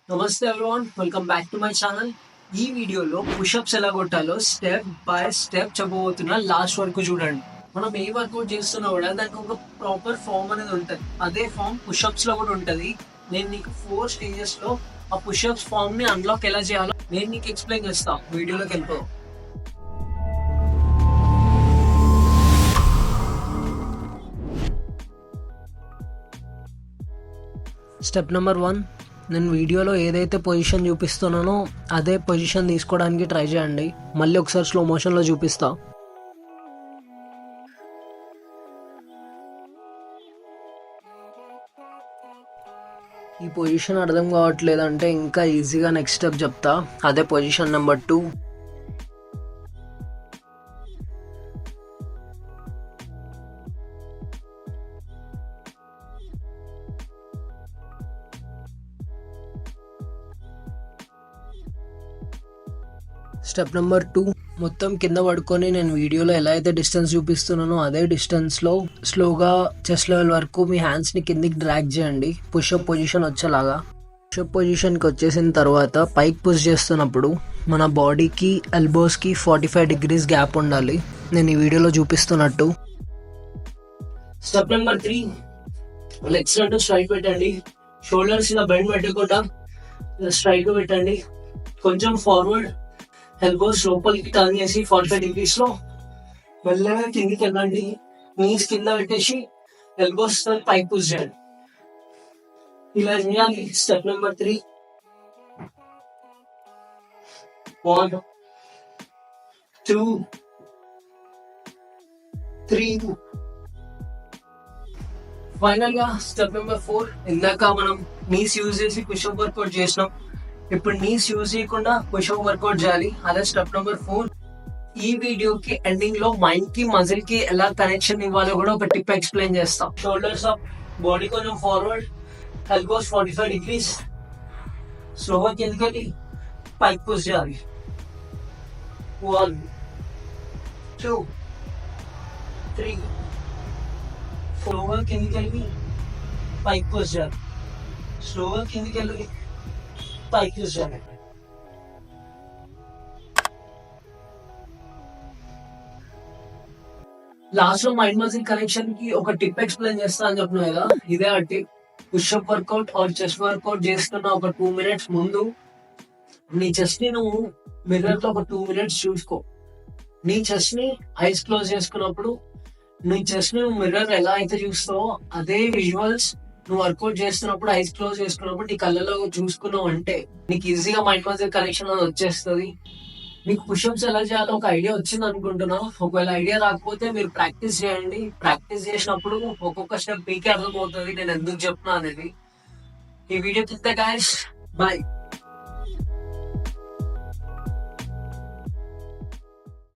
నమస్తే everyone, welcome back to my channel. ఈ వీడియోలో పుషప్స్ ఎలా కొట్టాలో స్టెప్ బై స్టెప్ చెప్పబోతున్నా. లాస్ట్ వరకు చూడండి. మనం ఏ వర్కౌట్ చేస్తున్నా కూడా దానికి ఒక ప్రాపర్ ఫామ్ అనేది ఉంటుంది. అదే ఫామ్ పుషప్స్ లో కూడా ఉంటుంది. నేను నీకు 4 స్టేజెస్ లో ఆ పుషప్స్ ఫామ్ ని అన్లాక్ ఎలా చేయాలో నేను నీకు ఎక్స్ప్లెయిన్ చేస్తా. వీడియోలోకి వెళ్ళిపో. స్టెప్ నెంబర్ 1, నేను వీడియోలో ఏదైతే పొజిషన్ చూపిస్తున్నానో అదే పొజిషన్ తీసుకోవడానికి ట్రై చేయండి. మళ్ళీ ఒకసారి స్లో మోషన్లో చూపిస్తా. ఈ పొజిషన్ అర్థం కావట్లేదంటే ఇంకా ఈజీగా నెక్స్ట్ స్టెప్ చెప్తా. అదే పొజిషన్ నెంబర్ 2. స్టెప్ నెంబర్ 2, మొత్తం కింద పడుకొని నేను వీడియోలో ఎలా అయితే డిస్టెన్స్ చూపిస్తున్నానో అదే డిస్టెన్స్లో స్లోగా చెస్ట్ లెవెల్ వరకు మీ హ్యాండ్స్ని కిందికి డ్రాగ్ చేయండి పుషప్ పొజిషన్ వచ్చేలాగా. పుషప్ పొజిషన్కి వచ్చేసిన తర్వాత పైకి పుష్ చేస్తున్నప్పుడు మన బాడీకి ఎల్బోస్కి 45 degrees గ్యాప్ ఉండాలి, నేను ఈ వీడియోలో చూపిస్తున్నట్టు. స్టెప్ నెంబర్ 3, లెగ్స్ రెండు స్ట్రైక్ పెట్టండి. షోల్డర్స్ ఇలా బెండ్ పెట్టకుండా స్ట్రైక్ పెట్టండి. కొంచెం ఫార్వర్డ్, ఎల్బోస్ లోపలికి టర్న్ చేసి 45 degrees లో మెల్లగా కిందికి వెళ్ళండి. నీస్ కింద పెట్టేసి ఎల్బోస్ పైకి పుష్ చేయండి. ఇలా చేయాలి. Step number 3. 1 2 3. ఫైనల్ గా స్టెప్ నెంబర్ 4. ఇందాక మనం నీస్ యూజ్ చేసి పుషప్ వర్కౌట్ చేసినాం. ఇప్పుడు నీస్ యూజ్ చేయకుండా పుషప్ వర్కౌట్ చేయాలి. అదే స్టెప్ నెంబర్ 4. ఈ వీడియోకి ఎండింగ్ లో మైండ్ కి మజిల్ కి ఎలా కనెక్షన్ ఇవ్వాలో కూడా ఒక టిప్ ఎక్స్ప్లెయిన్ చేస్తాం. షోల్డర్స్ అప్, బాడీ కొంచెం ఫార్వర్డ్, ఎల్బోస్ 45 degrees, స్లోగా కిందకి పైకి పుష్ చేయాలి. 1 2 3 స్లోగా కిందకి పైకి పుష్ చేయాలి. స్లోగా కిందకి పైకి పుష్ చేయాలి. లాస్ట్ లో మైండ్ మజిల్ కనెక్షన్ కి ఒక టిప్ ఎక్స్ప్లెయిన్ చేస్తా అని చెప్పిన కదా, ఇదే ఆ tip. Pushup workout or chest workout చేస్తున్న ఒక 2 minutes ముందు నీ చెస్ట్ ని నువ్వు మిర్రర్ లో ఒక 2 minutes చూసుకో. నీ చెస్ట్ ని ఐస్ క్లోజ్ చేసుకున్నప్పుడు నీ చెస్ట్ ని నువ్వు మిర్రర్ ఎలా అయితే చూస్తావో అదే విజువల్స్ నువ్వు వర్కౌట్ చేస్తున్నప్పుడు ఐస్ క్లోజ్ చేసుకున్నప్పుడు నీ కళ్ళలో చూసుకున్నావు అంటే నీకు ఈజీగా మైండ్ మజిల్ కనెక్షన్ అనేది వచ్చేస్తుంది. మీకు పుషప్స్ ఎలా చేయాలో ఒక ఐడియా వచ్చింది అనుకుంటున్నా. ఒకవేళ ఐడియా రాకపోతే మీరు ప్రాక్టీస్ చేయండి. ప్రాక్టీస్ చేసినప్పుడు ఒక్కొక్క స్టెప్ మీకే అర్థమవుతుంది నేను ఎందుకు చెప్తున్నా అనేది. ఈ వీడియో చూస్తే గాయస్, బాయ్.